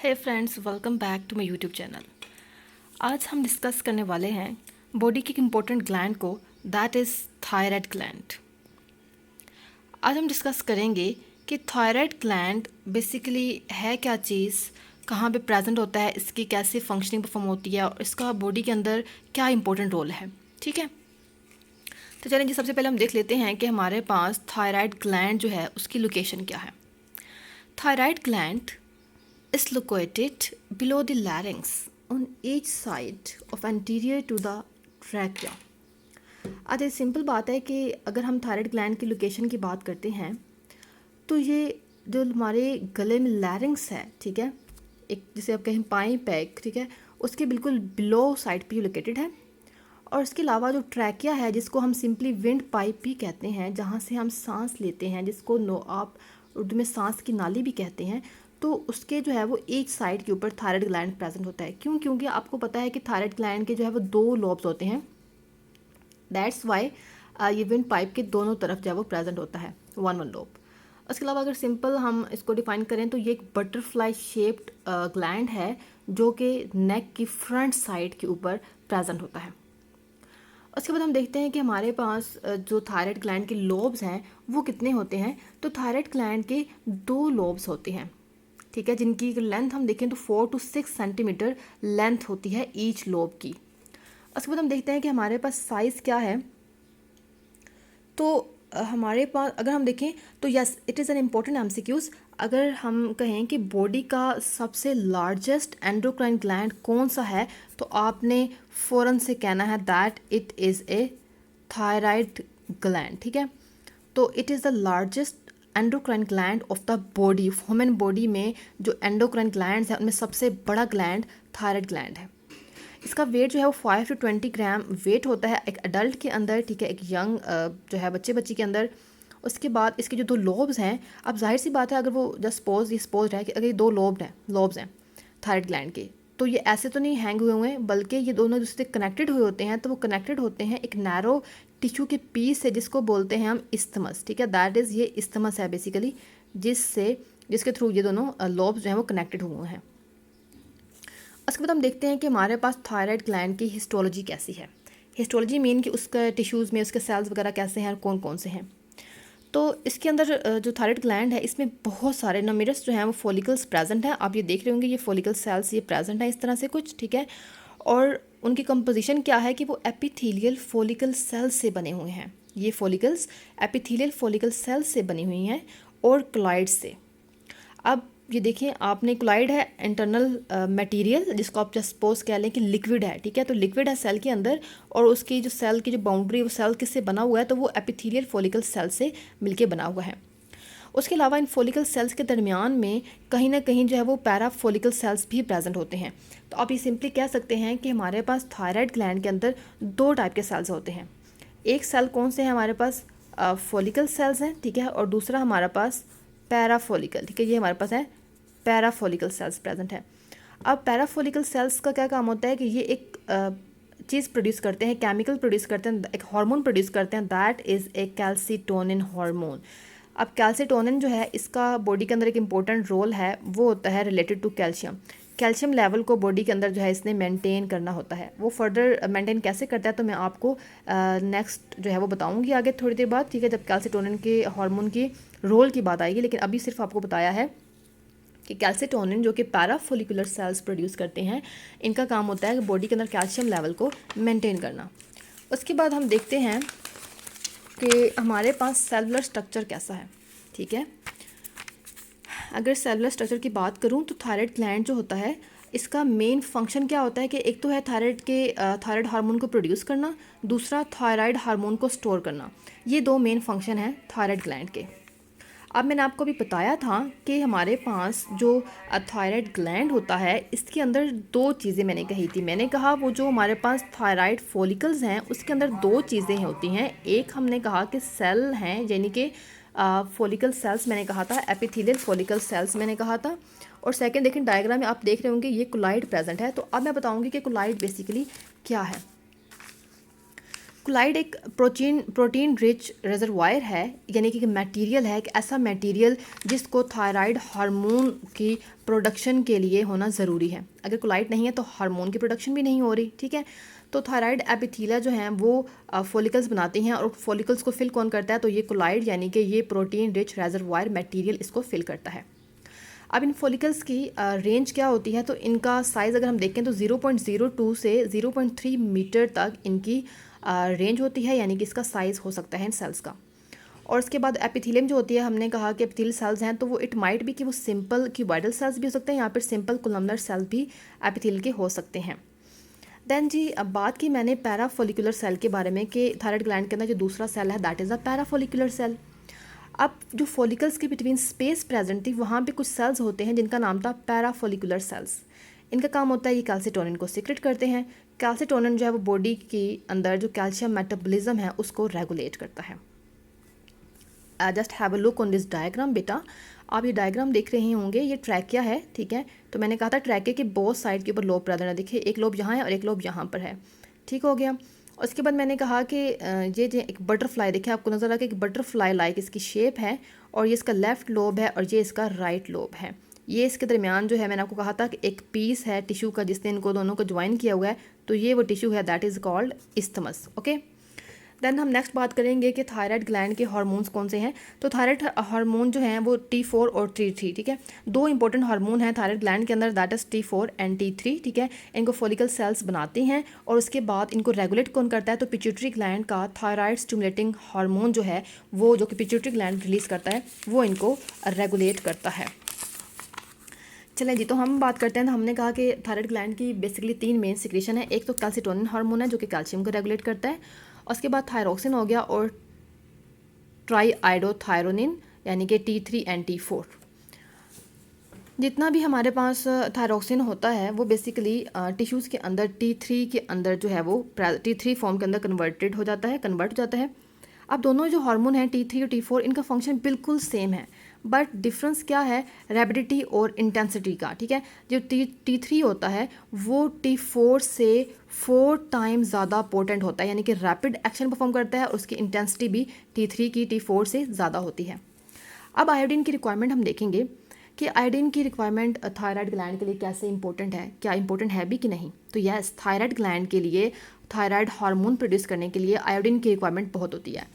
Hey friends, welcome back to my YouTube channel. आज हम discuss करने वाले हैं बॉडी की एक इम्पोर्टेंट ग्लैंड को, दैट इज़ थायराइड ग्लैंड। आज हम डिस्कस करेंगे कि थायराइड ग्लैंड बेसिकली है क्या चीज़, कहाँ पे प्रेजेंट होता है, इसकी कैसे फंक्शनिंग परफॉर्म होती है और इसका बॉडी के अंदर क्या इंपॉर्टेंट रोल है। ठीक है, तो चलें जी, सबसे पहले हम देख लेते हैं कि हमारे पास थायराइड ग्लैंड जो है उसकी लोकेशन क्या है। Thyroid gland is located below the larynx on each side of anterior to the trachea। आज ये सिंपल बात है कि अगर हम थायराइड ग्लैंड की लोकेशन की बात करते हैं तो ये जो हमारे गले में लैरिंग्स है, ठीक है, एक जिसे आप कहें पाइप है, ठीक है, उसके बिल्कुल बिलो साइड पे लोकेटेड है। और इसके अलावा जो ट्रैकिया है, जिसको हम सिंपली विंड पाइप भी कहते हैं, जहाँ से हम सांस लेते हैं, जिसको आप उर्दू में सांस की नाली भी कहते हैं, तो उसके जो है वो एक साइड के ऊपर थायराइड ग्लैंड प्रेजेंट होता है। क्यों? क्योंकि आपको पता है कि थायराइड ग्लैंड के जो है वो दो लॉब्स होते हैं। दैट्स वाई ये विंड पाइप के दोनों तरफ जो है वो प्रेजेंट होता है, वन लॉब। उसके अलावा अगर सिंपल हम इसको डिफाइन करें तो ये एक बटरफ्लाई शेप्ड ग्लैंड है जो कि नेक की फ्रंट साइड के ऊपर प्रेजेंट होता है। उसके बाद हम देखते हैं कि हमारे पास जो थायराइड ग्लैंड के लोब्स हैं वो कितने होते हैं। तो थायराइड ग्लैंड के दो लोब्स होते हैं, ठीक है, जिनकी लेंथ हम देखें तो 4 to 6 सेंटीमीटर लेंथ होती है ईच लोब की। उसके बाद हम देखते हैं कि हमारे पास साइज़ क्या है। तो हमारे पास अगर हम देखें तो yes, it is an important MCQs. अगर हम कहें कि बॉडी का सबसे लार्जेस्ट एंडोक्राइन ग्लैंड कौन सा है, तो आपने फ़ौरन से कहना है that it is a thyroid gland. ठीक है, तो it is the largest endocrine gland of the body. Human body में जो एंडोक्राइन ग्लैंड्स हैं उनमें सबसे बड़ा ग्लैंड थायराइड ग्लैंड है। इसका वेट जो है वो 5 to 20 ग्राम वेट होता है एक अडल्ट के अंदर, ठीक है, एक यंग जो है बच्ची के अंदर। उसके बाद इसके जो दो लोब्स हैं, अब जाहिर सी बात है अगर वो जस्ट सपोज है कि अगर ये दो लोब्स हैं थायराइड ग्लैंड के, तो ये ऐसे तो नहीं हैंग हुए हैं, बल्कि ये दोनों दूसरे कनेक्टेड हुए होते हैं। तो वो कनेक्टेड होते हैं एक नैरो टिश्यू के पीस से, जिसको बोलते हैं हम इस्थमस। ठीक है, दैट इज़ ये इस्थमस है बेसिकली, जिसके थ्रू ये दोनों लोब्स जो हैं वो कनेक्टेड हुए हैं। उसके बाद हम देखते हैं कि हमारे पास थायराइड ग्लैंड की हिस्टोलॉजी कैसी है। हिस्टोलॉजी मीन कि उसका टिश्यूज़ में उसके सेल्स वगैरह कैसे हैं और कौन कौन से हैं। तो इसके अंदर जो थायराइड ग्लैंड है इसमें बहुत सारे नमीरस जो हैं वो फॉलिकल्स प्रेजेंट हैं। आप ये देख रहे होंगे, ये फॉलिकल सेल्स ये प्रेजेंट हैं इस तरह से कुछ, ठीक है। और उनकी कंपोजिशन क्या है कि वो एपिथेलियल फॉलिकल सेल्स से बने हुए हैं। ये फॉलिकल्स एपिथेलियल फॉलिकल सेल्स से बनी हुई हैं और क्लाइड्स से। अब ये देखिए, आपने क्लाइड है इंटरनल मटेरियल, जिसको आप जस्ट सपोज कह लें कि लिक्विड है, ठीक है, तो लिक्विड है सेल के अंदर, और उसकी जो सेल की जो बाउंड्री वो सेल किससे बना हुआ है, तो वो एपिथेलियल फॉलिकल सेल से मिलके बना हुआ है। उसके अलावा इन फॉलिकल सेल्स के दरमियान में कहीं ना कहीं जो है वो पैरा फॉलिकल सेल्स भी प्रेजेंट होते हैं। तो आप ये सिंपली कह सकते हैं कि हमारे पास थायराइड ग्लैंड के अंदर दो टाइप के सेल्स होते हैं। एक सेल कौन से हैं हमारे पास, फॉलिकल सेल्स हैं, ठीक है, और दूसरा हमारे पास पैराफॉलिकल, ठीक है, ये हमारे पास है पैराफॉलिकल सेल्स प्रेजेंट है। अब पैराफॉलिकल सेल्स का क्या काम होता है कि ये एक चीज़ प्रोड्यूस करते हैं, केमिकल प्रोड्यूस करते हैं, एक हार्मोन प्रोड्यूस करते हैं, that is a calcitonin hormone. अब कैल्सीटोनिन जो है इसका बॉडी के अंदर एक इम्पोर्टेंट रोल है, वो होता है related to calcium. Calcium level को बॉडी के अंदर जो है इसने मेंटेन करना होता है। वो फर्दर मेंटेन कैसे करता है तो मैं आपको नेक्स्ट जो है वो बताऊंगी आगे थोड़ी देर बाद, ठीक है, जब कैल्सीटोनिन के हार्मोन की रोल की बात आएगी। लेकिन अभी सिर्फ आपको बताया है कि कैल्सीटोनिन जो कि पैराफोलिकुलर सेल्स प्रोड्यूस करते हैं, इनका काम होता है कि बॉडी के अंदर कैल्शियम लेवल को मेंटेन करना। उसके बाद हम देखते हैं कि हमारे पास सेलुलर स्ट्रक्चर कैसा है। ठीक है, अगर सेलुलर स्ट्रक्चर की बात करूं तो थायराइड ग्लैंड जो होता है इसका मेन फंक्शन क्या होता है कि एक तो है थायराइड हार्मोन को प्रोड्यूस करना, दूसरा थायराइड हार्मोन को स्टोर करना। ये दो मेन फंक्शन हैं थायराइड ग्लैंड के। अब मैंने आपको भी बताया था कि हमारे पास जो थायराइड ग्लैंड होता है इसके अंदर दो चीज़ें मैंने कही थी। मैंने कहा वो जो हमारे पास थायराइड फॉलिकल्स हैं उसके अंदर दो चीज़ें होती हैं। एक हमने कहा कि सेल हैं, यानी कि फॉलिकल सेल्स मैंने कहा था, एपिथेलियल फॉलिकल सेल्स मैंने कहा था। और सेकंड देखें डायग्राम में आप देख रहे होंगे ये कोलाइड प्रेजेंट है। तो अब मैं बताऊंगी कि कोलाइड बेसिकली क्या है। कोलाइड एक प्रोटीन रिच रिजर्वायर है, यानी कि मटेरियल है, कि ऐसा मटेरियल जिसको थायराइड हार्मोन की प्रोडक्शन के लिए होना ज़रूरी है। अगर कोलाइड नहीं है तो हार्मोन की प्रोडक्शन भी नहीं हो रही, ठीक है। तो थायराइड एपिथीलिया जो हैं वो फॉलिकल्स बनाती हैं, और फॉलिकल्स को फिल कौन करता है, तो ये कोलाइड यानी कि ये प्रोटीन रिच रिजर्वायर मटेरियल इसको फिल करता है। अब इन फॉलिकल्स की रेंज क्या होती है, तो इनका साइज़ अगर हम देखें तो 0.02 से 0.3 मीटर तक इनकी रेंज होती है, यानी कि इसका साइज़ हो सकता है इन सेल्स का। और उसके बाद एपिथेलियम जो होती है, हमने कहा कि एपिथेलियल सेल्स हैं, तो वो इट माइट भी कि वो सिंपल क्यूबॉइडल सेल्स भी हो सकते हैं, यहाँ पर सिंपल कोलमनर सेल्स भी एपिथेलियल के हो सकते हैं। देन जी अब बात की मैंने पैराफोलिकुलर सेल के बारे में, कि थायराइड ग्लैंड के अंदर जो दूसरा सेल है that is a parafollicular cell. अब जो फॉलिकल्स के बिटवीन स्पेस प्रेजेंट थी, वहाँ पे कुछ सेल्स होते हैं जिनका नाम था पैराफोलिकुलर सेल्स। इनका काम होता है ये कैल्सिटोनिन को सीक्रेट करते हैं। कैल्सिटोनिन जो है वो बॉडी के अंदर जो कैल्शियम मेटाबॉलिज्म है उसको रेगुलेट करता है। Just have a look on this diagram बेटा। आप ये डायग्राम देख रहे होंगे, ये ट्रैकिया है, ठीक है। तो मैंने कहा था ट्रैकिया के बोथ साइड के ऊपर लोब प्रेजेंट है, देखिए एक लोब यहाँ है और एक लोब यहाँ पर है, ठीक हो गया। उसके बाद मैंने कहा कि ये जो एक बटरफ्लाई, देखिए आपको नज़र आ कि एक बटरफ्लाई लाइक इसकी शेप है, और ये इसका लेफ़्ट लोब है और ये इसका राइट लोब है। ये इसके दरमियान जो है, मैंने आपको कहा था कि एक पीस है टिश्यू का जिसने इनको दोनों को ज्वाइन किया हुआ है, तो ये वो टिश्यू है, that is called isthmus. Okay, then हम नेक्स्ट बात करेंगे कि थायराइड ग्लैंड के हार्मोन्स कौन से हैं। तो थायराइड हार्मोन जो हैं वो T4 और T3, ठीक है। दो इंपॉर्टेंट हार्मोन हैं थायराइड ग्लैंड के अंदर, that is T4 and T3, ठीक है। इनको फॉलिकल सेल्स बनाती हैं, और उसके बाद इनको रेगुलेट कौन करता है, तो पिट्यूटरी ग्लैंड का थायराइड स्टिमुलेटिंग हार्मोन जो है वो, जो कि पिट्यूटरी ग्लैंड रिलीज़ करता है, वो इनको रेगुलेट करता है। चलें जी, तो हम बात करते हैं। तो हमने कहा कि थायराइड ग्लैंड की बेसिकली 3 मेन सिक्रीशन है। एक तो कैल्सिटोनिन हार्मोन है जो कि कैल्शियम को रेगुलेट करता है, उसके बाद थायरोक्सिन हो गया, और ट्राईआइडोथायरोनिन यानी कि T3 एंड T4। जितना भी हमारे पास थायरोक्सिन होता है वो बेसिकली टिश्यूज़ के अंदर T3 के अंदर जो है वो T3 फॉर्म के अंदर कन्वर्ट हो जाता है। अब दोनों जो हार्मोन हैं T3 और T4, इनका फंक्शन बिल्कुल सेम है, बट डिफरेंस क्या है, रैपिडिटी और इंटेंसिटी का, ठीक है। जो T3 होता है वो T4 से 4 टाइम्स ज़्यादा पोटेंट होता है, यानी कि रैपिड एक्शन परफॉर्म करता है, और उसकी इंटेंसिटी भी T3 की T4 से ज़्यादा होती है। अब आयोडीन की रिक्वायरमेंट हम देखेंगे कि आयोडीन की रिक्वायरमेंट थायराइड ग्लैंड के लिए कैसे इंपॉर्टेंट है, क्या इंपॉर्टेंट है भी कि नहीं। तो यस, थायराइड ग्लैंड के लिए थायराइड हार्मोन प्रोड्यूस करने के लिए आयोडीन की रिक्वायरमेंट बहुत होती है।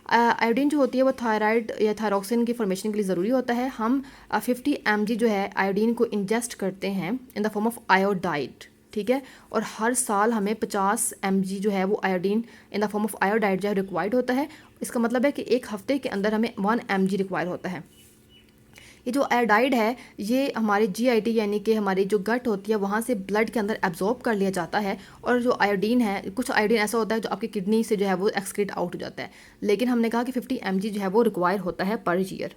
आयोडीन जो होती है वो थायराइड या थायरोक्सिन की फॉर्मेशन के लिए ज़रूरी होता है। हम 50 mg जो है आयोडीन को इंजेस्ट करते हैं in the form of iodide, ठीक है। और हर साल हमें 50 mg जो है वो iodine in the form of iodide जो है रिक्वायर्ड होता है। इसका मतलब है कि एक हफ्ते के अंदर हमें 1 mg रिक्वायर होता है। ये जो आयोडाइड है ये हमारे GIT यानी कि हमारी जो गट होती है वहाँ से ब्लड के अंदर एब्जॉर्ब कर लिया जाता है, और जो आयोडीन है, कुछ आयोडीन ऐसा होता है जो आपकी किडनी से जो है वो एक्सक्रीट आउट हो जाता है, लेकिन हमने कहा कि 50 mg जो है वो रिक्वायर होता है पर ईयर।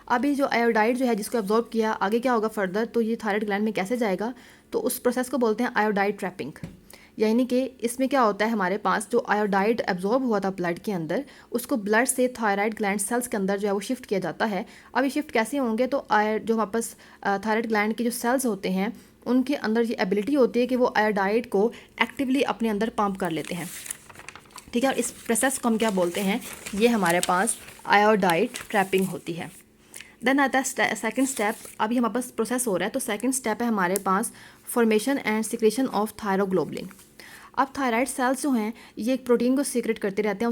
अभी जो आयोडाइड जो है जिसको एब्जॉर्ब किया, आगे क्या होगा फर्दर, तो ये थायराइड ग्लैंड में कैसे जाएगा, तो उस प्रोसेस को बोलते हैं आयोडाइड ट्रैपिंग। यानी कि इसमें क्या होता है, हमारे पास जो आयोडाइड एब्जॉर्ब हुआ था ब्लड के अंदर, उसको ब्लड से थायराइड ग्लैंड सेल्स के अंदर जो है वो शिफ्ट किया जाता है। अब ये शिफ्ट कैसे होंगे, तो जो वापस थायराइड ग्लैंड के जो सेल्स होते हैं उनके अंदर ये एबिलिटी होती है कि वो आयोडाइड को एक्टिवली अपने अंदर पंप कर लेते हैं, ठीक है। और इस प्रोसेस को हम क्या बोलते हैं, ये हमारे पास आयोडाइड ट्रैपिंग होती है। देन आता है सेकंड स्टेप। अभी हमारे पास प्रोसेस हो रहा है, तो सेकंड स्टेप है हमारे पास formation and secretion of thyroglobulin. अब थायराइड सेल्स जो हैं ये एक प्रोटीन को सीक्रेट करते रहते हैं,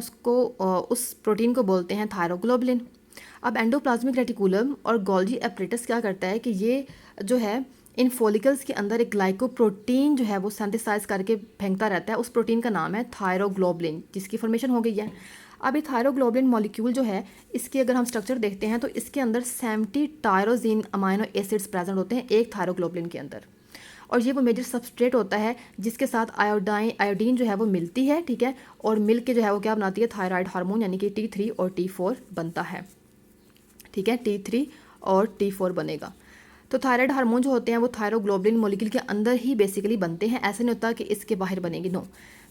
उस प्रोटीन को बोलते हैं थायरोग्लोबुलिन। अब एंडोप्लाज्मिक रेटिकुलम और गोल्गी एपरेटस क्या करता है कि ये जो है इन फॉलिकल्स के अंदर एक ग्लाइकोप्रोटीन जो है वो सिंथेसाइज करके फेंकता रहता है। उस प्रोटीन का नाम है थायरोग्लोबुलिन, जिसकी फॉर्मेशन हो गई है। अब ये थायरोग्लोबुलिन मॉलिक्यूल जो है इसकी अगर हम स्ट्रक्चर देखते हैं तो इसके अंदर 70 टायरोजीन अमाइनो एसिड्स प्रेजेंट होते हैं एक थायरोग्लोबुलिन के अंदर, और ये वो मेजर सबस्ट्रेट होता है जिसके साथ आयोडीन जो है वो मिलती है, ठीक है। और मिल के जो है वो क्या बनाती है, थायराइड हार्मोन यानी कि T3 और T4 बनता है, ठीक है। T3 और T4 बनेगा। तो थायराइड हार्मोन जो होते हैं वो थायरोग्लोबुलिन मॉलिक्यूल के अंदर ही बेसिकली बनते हैं, ऐसा नहीं होता कि इसके बाहर बनेंगे, नो।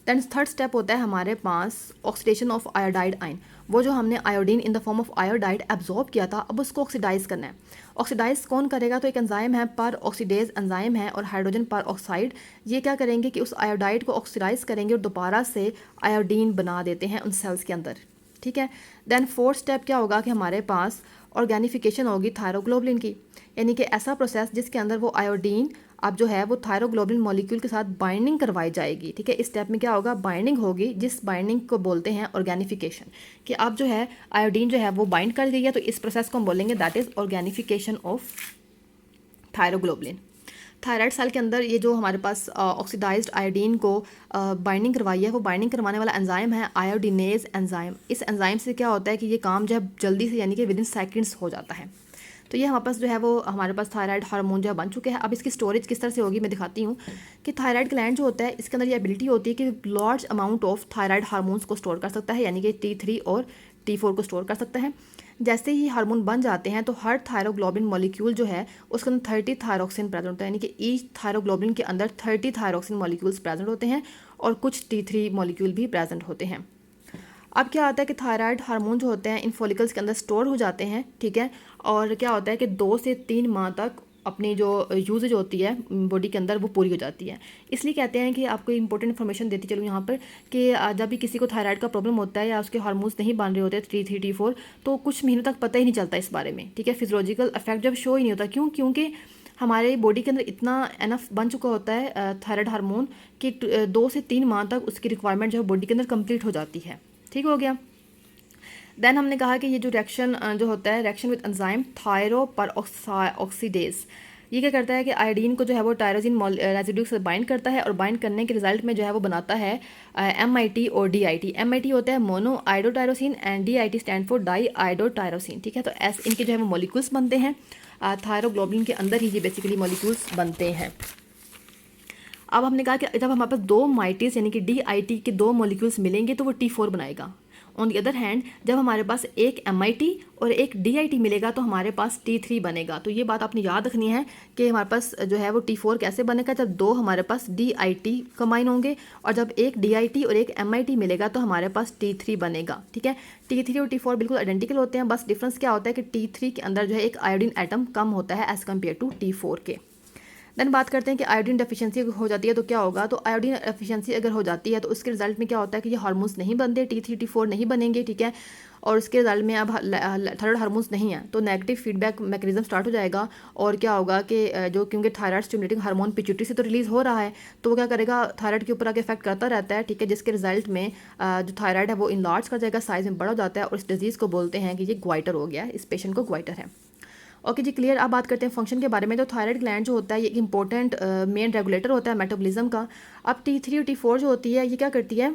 दैन थर्ड स्टेप होता है हमारे पास ऑक्सीडेशन ऑफ आयोडाइड आयन। वो जो हमने iodine in the form of iodide absorb किया था, अब उसको ऑक्सीडाइज करना है। ऑक्सीडाइज कौन करेगा? तो एक एंजाइम है, पर ऑक्सीडेज एंजाइम है, और हाइड्रोजन पर ऑक्साइड, ये क्या करेंगे कि उस आयोडाइड को ऑक्सीडाइज करेंगे और दोबारा से आयोडीन बना देते हैं उन सेल्स के अंदर। ठीक है। देन फोर्थ स्टेप क्या होगा कि हमारे पास ऑर्गेनिफिकेशन होगी थायरोग्लोबुलिन की, यानी कि ऐसा प्रोसेस जिसके अंदर वो आयोडीन अब जो है वो थायरोग्लोबुलिन मॉलिक्यूल के साथ बाइंडिंग करवाई जाएगी। ठीक है। इस स्टेप में क्या होगा? बाइंडिंग होगी, जिस बाइंडिंग को बोलते हैं ऑर्गेनिफिकेशन, कि अब जो है आयोडीन जो है वो बाइंड कर गई है, तो इस प्रोसेस को हम बोलेंगे that is organification of thyroglobulin. Thyroid cell के अंदर ये जो हमारे पास ऑक्सीडाइज्ड आयोडीन को बाइंडिंग करवाई है, वो बाइंडिंग करवाने वाला एंजाइम है आयोडीनेज एंजाइम। इस एंजाइम से क्या होता है कि ये काम जो है जल्दी से, यानी कि विद इन सेकेंड्स हो जाता है। तो ये हमारे पास जो है वो हमारे पास थायराइड हार्मोन जो है बन चुके हैं। अब इसकी स्टोरेज किस तरह से होगी मैं दिखाती हूँ कि थायराइड ग्लैंड जो होता है इसके अंदर ये एबिलिटी होती है कि large amount of thyroid hormones को स्टोर कर सकता है, यानी कि T3 और T4 को स्टोर कर सकता है। जैसे ही हार्मोन बन जाते हैं तो हर थायरोग्लोबिन मॉलिक्यूल जो है उसके अंदर 30 थायरोक्सिन प्रेजेंट होता है, यानी कि ईच थायरोग्लोबिन के अंदर 30 थायरोक्सिन मॉलिक्यूल्स प्रेजेंट होते हैं और कुछ T3 मॉलिक्यूल भी प्रेजेंट होते हैं। अब क्या होता है कि थायराइड हार्मोन जो होते हैं इन फॉलिकल्स के अंदर स्टोर हो जाते हैं। ठीक है। और क्या होता है कि 2 से 3 माह तक अपनी जो यूजेज होती है बॉडी के अंदर वो पूरी हो जाती है। इसलिए कहते हैं कि आपको इंपॉर्टेंट इन्फॉर्मेशन देती चलूँ यहाँ पर कि जब भी किसी को थायराइड का प्रॉब्लम होता है या उसके हार्मोन्स नहीं बन रहे होते T3 T4, तो कुछ महीनों तक पता ही नहीं चलता इस बारे में। ठीक है। फिजियोलॉजिकल इफेक्ट जब शो ही नहीं होता, क्योंकि हमारे बॉडी के अंदर इतना एनफ बन चुका होता है थायराइड हार्मोन कि 2 से 3 माह तक उसकी रिक्वायरमेंट जो है बॉडी के अंदर कंप्लीट हो जाती है। ठीक हो गया। देन हमने कहा कि ये जो रिएक्शन जो होता है, रिएक्शन विद एंजाइम थायरो पर ऑक्सीडेज, ये क्या करता है कि आयोडीन को जो है वो टायरोसिन रेजिड्यू से बाइंड करता है, और बाइंड करने के रिजल्ट में जो है वो बनाता है MIT और DIT। MIT होता है monoiodotyrosine and DIT stand for diiodotyrosine. ठीक है। तो ऐसे इनके जो है वो मॉलिक्यूल्स बनते हैं थायरोग्लोबिन के अंदर ही, ये बेसिकली मॉलिक्यूल्स बनते हैं। अब हमने कहा कि जब हमारे पास 2 माइटीज यानी कि DIT के 2 मॉलिक्यूल्स मिलेंगे तो वो T4 बनाएगा। ऑन दी अदर हैंड जब हमारे पास एक MIT और एक DIT मिलेगा तो हमारे पास T3 बनेगा। तो ये बात आपने याद रखनी है कि हमारे पास जो है वो T4 कैसे बनेगा, जब 2 हमारे पास DIT कंबाइन होंगे, और जब एक DIT और एक MIT मिलेगा तो हमारे पास T3 बनेगा। ठीक है। T3 और T4 बिल्कुल आइडेंटिकल होते हैं, बस डिफरेंस क्या होता है कि T3 के अंदर जो है एक आयोडीन एटम कम होता है एज़ कम्पेयर टू T4 के। देन बात करते हैं कि आयोडीन डेफिशिएंसी हो जाती है तो क्या होगा। तो आयोडीन डेफिशिएंसी अगर हो जाती है तो उसके रिजल्ट में क्या होता है कि ये हार्मोन्स नहीं बनते, T3 T4 नहीं बनेंगे। ठीक है। और उसके रिजल्ट में अब थायराइड हार्मोन्स नहीं है तो नेगेटिव फीडबैक मैकेनिज्म स्टार्ट हो जाएगा। और क्या होगा कि जो क्योंकि थायराइड स्टिमुलेटिंग हार्मोन पिट्यूटरी से तो रिलीज हो रहा है, तो वो क्या करेगा, थायराइड के ऊपर आके इफेक्ट करता रहता है। ठीक है। जिसके रिजल्ट में जो थायराइड है वो इनलार्ज कर जाएगा, साइज में बड़ा हो जाता है, और इस डिजीज़ को बोलते हैं कि ये ग्वाइटर हो गया, इस पेशेंट को ग्वाइटर है। ओके जी, क्लियर। अब बात करते हैं फंक्शन के बारे में। तो थायराइड ग्लैंड जो होता है ये एक इंपॉर्टेंट मेन रेगुलेटर होता है मेटाबॉलिज्म का। अब T3 और T4 जो होती है ये क्या करती है,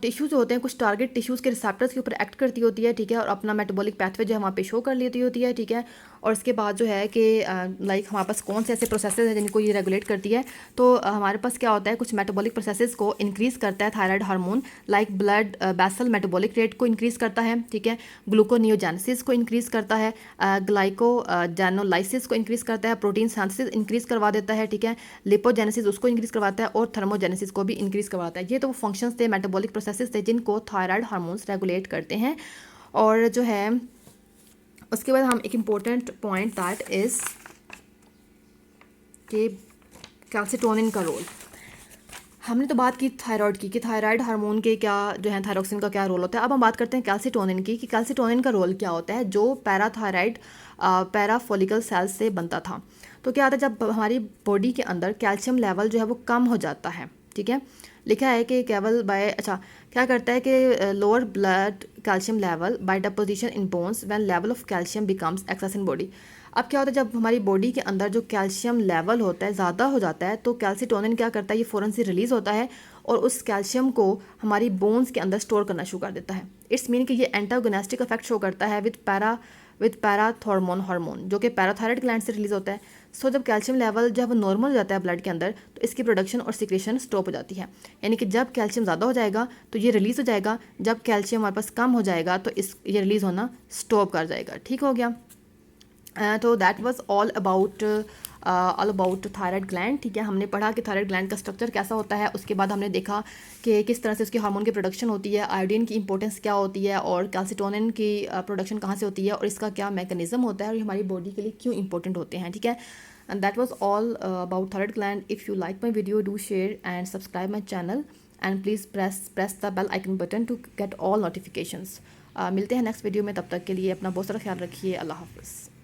टिश्यूज़ होते हैं, कुछ टारगेट टिश्यूज़ के रिसेप्टर्स के ऊपर एक्ट करती होती है। ठीक है। और अपना मेटाबॉलिक पैथवे जो है वहाँ पे शो कर लेती होती है। ठीक है। और इसके बाद जो है कि लाइक हमारे पास कौन से ऐसे प्रोसेसेस हैं जिनको ये रेगुलेट करती है। तो हमारे पास क्या होता है, कुछ मेटाबॉलिक प्रोसेसेस को इंक्रीज़ करता है thyroid hormone, like blood basal metabolic rate को इंक्रीज़ करता है। ठीक है। ग्लूकोनियोजेनेसिस को इंक्रीज़ करता है, ग्लाइकोजेनोलाइसिस को इंक्रीज़ करता है, प्रोटीन सिंथेसिस इंक्रीज़ करवा देता है। ठीक है। लिपोजेनेसिस उसको इंक्रीज़ करवाता है, और थर्मोजेनेसिस को भी इंक्रीज़ करवाता है। ये तो वो फंक्शंस थे, मेटाबॉलिक प्रोसेसेस थे जिनको थायराइड हार्मोन्स रेगुलेट करते हैं। और जो है उसके बाद हम एक इम्पोर्टेंट पॉइंट दैट इज़ कि कैल्सिटोनिन का रोल। हमने तो बात की थायराइड की कि थायराइड हार्मोन के क्या जो है थायरोक्सिन का क्या रोल होता है। अब हम बात करते हैं कैल्सिटोनिन की कि कैल्सिटोनिन का रोल क्या होता है, जो पैराथायराइड पैराफोलिकल सेल्स से बनता था। तो क्या होता है, जब हमारी बॉडी के अंदर कैल्शियम लेवल जो है वो कम हो जाता है। ठीक है। लिखा है कि केवल बाय क्या करता है कि lower blood calcium level by deposition in bones when level of calcium becomes excess in body. अब क्या होता है, जब हमारी बॉडी के अंदर जो कैल्शियम लेवल होता है ज़्यादा हो जाता है तो कैल्सिटोनिन क्या करता है, ये फ़ौरन से रिलीज़ होता है और उस कैल्शियम को हमारी बोन्स के अंदर स्टोर करना शुरू कर देता है। इट्स मीन कि ये एंटागोनिस्टिक इफेक्ट शो करता है विद पैराथॉर्मोन हार्मोन, जो कि पैराथायराइड ग्लैंड से रिलीज होता है। सो जब कैल्शियम लेवल जब नॉर्मल हो जाता है ब्लड के अंदर तो इसकी प्रोडक्शन और सिक्रेशन स्टॉप हो जाती है। यानी कि जब कैल्शियम ज़्यादा हो जाएगा तो ये रिलीज़ हो जाएगा, जब कैल्शियम हमारे पास कम हो जाएगा तो ये रिलीज़ होना स्टॉप कर जाएगा। ठीक हो गया। तो that was all about all about thyroid gland. ठीक है, हमने पढ़ा कि थायराइड ग्लैंड का स्ट्रक्चर कैसा होता है। उसके बाद हमने देखा कि किस तरह से उसके हार्मोन की प्रोडक्शन होती है, आयोडीन की इंपॉर्टेंस क्या होती है, और कैल्सिटोनिन की प्रोडक्शन कहाँ से होती है, और इसका क्या मैकेनिज्म होता है, और ये हमारी बॉडी के लिए क्यों इंपॉर्टेंट होते हैं। ठीक है, and that was all about thyroid gland. If you like my video, do share and subscribe my channel, and please press the bell icon button to get all notifications. मिलते हैं next video में, तब तक के लिए अपना बहुत सारा ख्याल रखिए। अल्लाह हाफिज़।